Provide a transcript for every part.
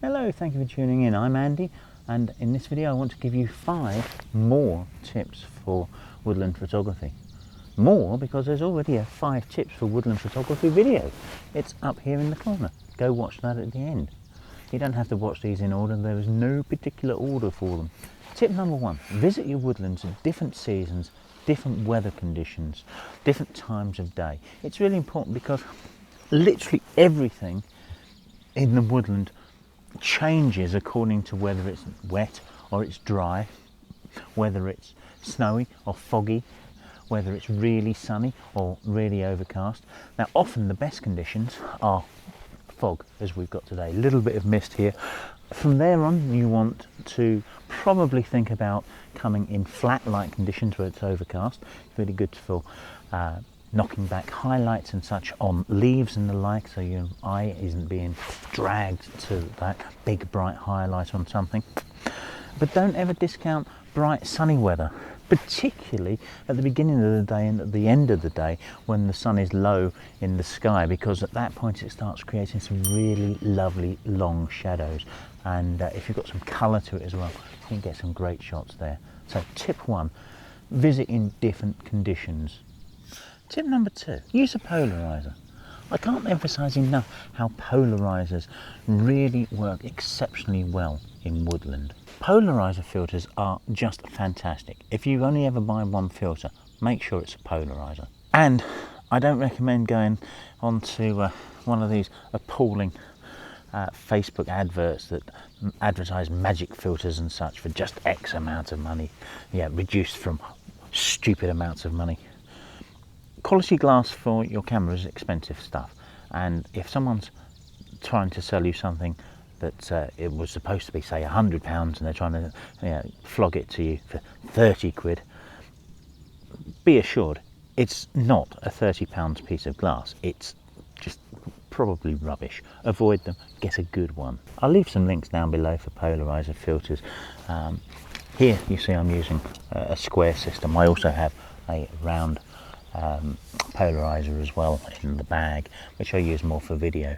Hello, thank you for tuning in. I'm Andy, and in this video I want to give you 5 more tips for woodland photography. More because there's already a 5 tips for woodland photography video. It's up here in the corner. Go watch that at the end. You don't have to watch these in order, there is no particular order for them. Tip number 1, visit your woodlands at different seasons, different weather conditions, different times of day. It's really important because literally everything in the woodland changes according to whether it's wet or it's dry, whether it's snowy or foggy, whether it's really sunny or really overcast. Now often the best conditions are fog, as we've got today, a little bit of mist here. From there on you want to probably think about coming in flat light conditions where it's overcast. It's really good for knocking back highlights and such on leaves and the like, so your eye isn't being dragged to that big bright highlight on something. But don't ever discount bright sunny weather, particularly at the beginning of the day and at the end of the day when the sun is low in the sky, because at that point it starts creating some really lovely long shadows, and if you've got some colour to it as well, you can get some great shots there. So tip 1, visit in different conditions. Tip number 2, use a polarizer. I can't emphasise enough how polarizers really work exceptionally well in woodland. Polarizer filters are just fantastic. If you only ever buy one filter, make sure it's a polarizer. And I don't recommend going onto one of these appalling Facebook adverts that advertise magic filters and such for just X amount of money. Yeah, reduced from stupid amounts of money. Quality glass for your camera is expensive stuff, and if someone's trying to sell you something that it was supposed to be, say, £100 and they're trying to flog it to you for 30 quid, be assured it's not a £30 piece of glass. It's just probably rubbish. Avoid them, get a good one. I'll leave some links down below for polarizer filters. Here you see I'm using a square system. I also have a round polarizer as well in the bag, which I use more for video,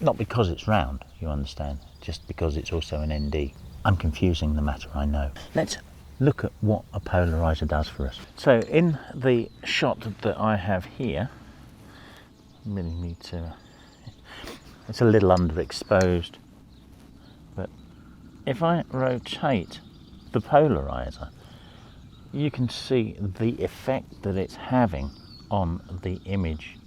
not because it's round, you understand, just because it's also an ND. I'm confusing the matter, I know. Let's look at what a polarizer does for us. So in the shot that I have here, really need to, it's a little underexposed, but if I rotate the polarizer, you can see the effect that it's having on the image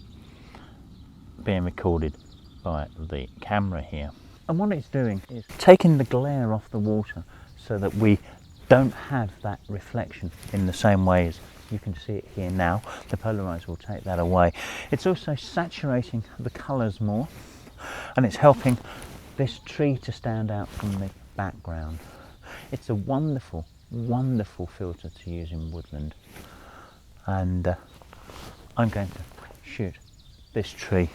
being recorded by the camera here. And what it's doing is taking the glare off the water so that we don't have that reflection in the same way as you can see it here now. The polarizer will take that away. It's also saturating the colours more, and it's helping this tree to stand out from the background. It's a wonderful filter to use in woodland, and I'm going to shoot this tree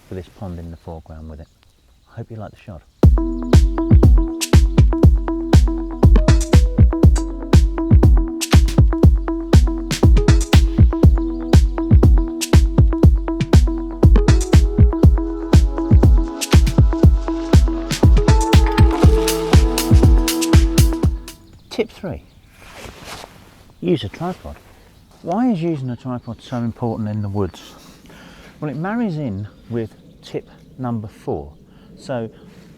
for this pond in the foreground with it. I hope you like the shot. Tip 3, use a tripod. Why is using a tripod so important in the woods? Well, it marries in with tip number 4. So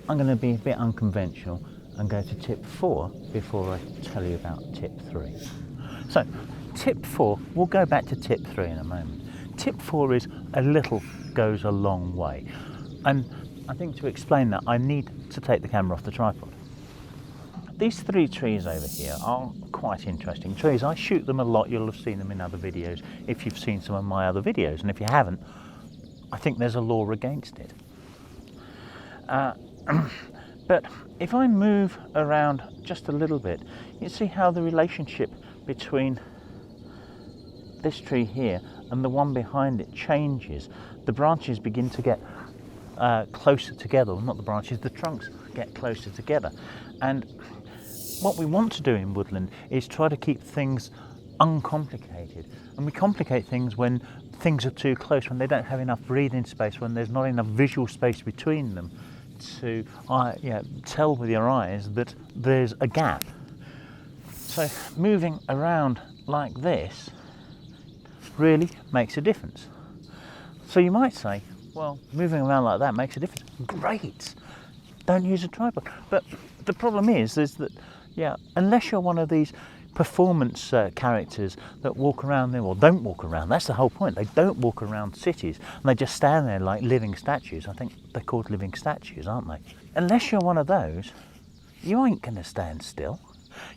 I'm going to be a bit unconventional and go to tip 4 before I tell you about tip 3. So tip 4, we'll go back to tip 3 in a moment. Tip 4 is a little goes a long way. And I think to explain that, I need to take the camera off the tripod. These 3 trees over here are quite interesting trees. I shoot them a lot. You'll have seen them in other videos if you've seen some of my other videos, and if you haven't, I think there's a law against it. But if I move around just a little bit, you see how the relationship between this tree here and the one behind it changes. The branches begin to get closer together. Well, not the branches, the trunks get closer together. And what we want to do in woodland is try to keep things uncomplicated. And we complicate things when things are too close, when they don't have enough breathing space, when there's not enough visual space between them to tell with your eyes that there's a gap. So moving around like this really makes a difference. So you might say, well, moving around like that makes a difference. Great, don't use a tripod. But the problem is that, unless you're one of these performance characters that walk around there, or don't walk around, that's the whole point. They don't walk around cities and they just stand there like living statues. I think they're called living statues, aren't they? Unless you're one of those, you ain't going to stand still.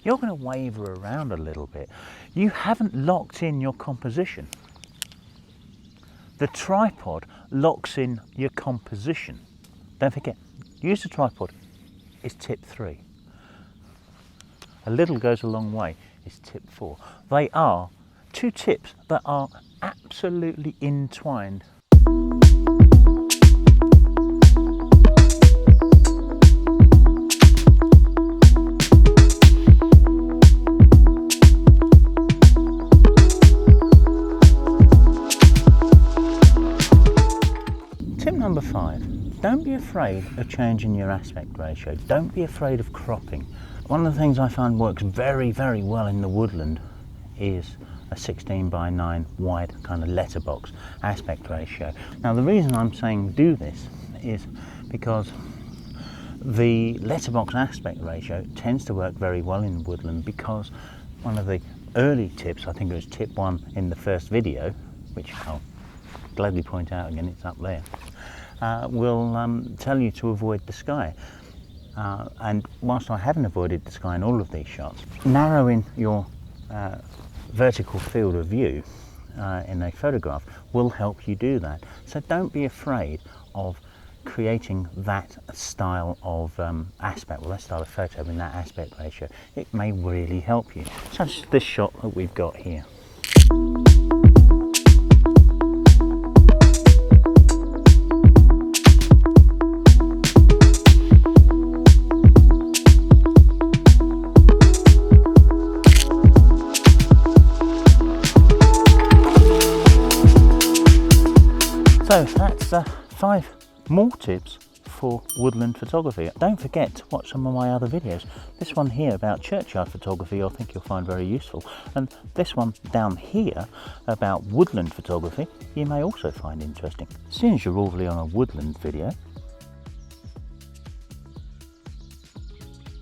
You're going to waver around a little bit. You haven't locked in your composition. The tripod locks in your composition. Don't forget, use the tripod is tip 3. A little goes a long way is tip 4. They are 2 tips that are absolutely entwined. Tip number 5, don't be afraid of changing your aspect ratio. Don't be afraid of cropping. One of the things I find works very, very well in the woodland is a 16:9 wide kind of letterbox aspect ratio. Now the reason I'm saying do this is because the letterbox aspect ratio tends to work very well in woodland, because one of the early tips, I think it was tip 1 in the first video, which I'll gladly point out again, it's up there, will tell you to avoid the sky. And whilst I haven't avoided the sky in all of these shots, narrowing your vertical field of view in a photograph will help you do that. So don't be afraid of creating that style of aspect, well, that style of photo in that aspect ratio. It may really help you, such as this shot that we've got here. So that's 5 more tips for woodland photography. Don't forget to watch some of my other videos. This one here about churchyard photography I think you'll find very useful, and this one down here about woodland photography you may also find interesting. As soon as you're already on a woodland video,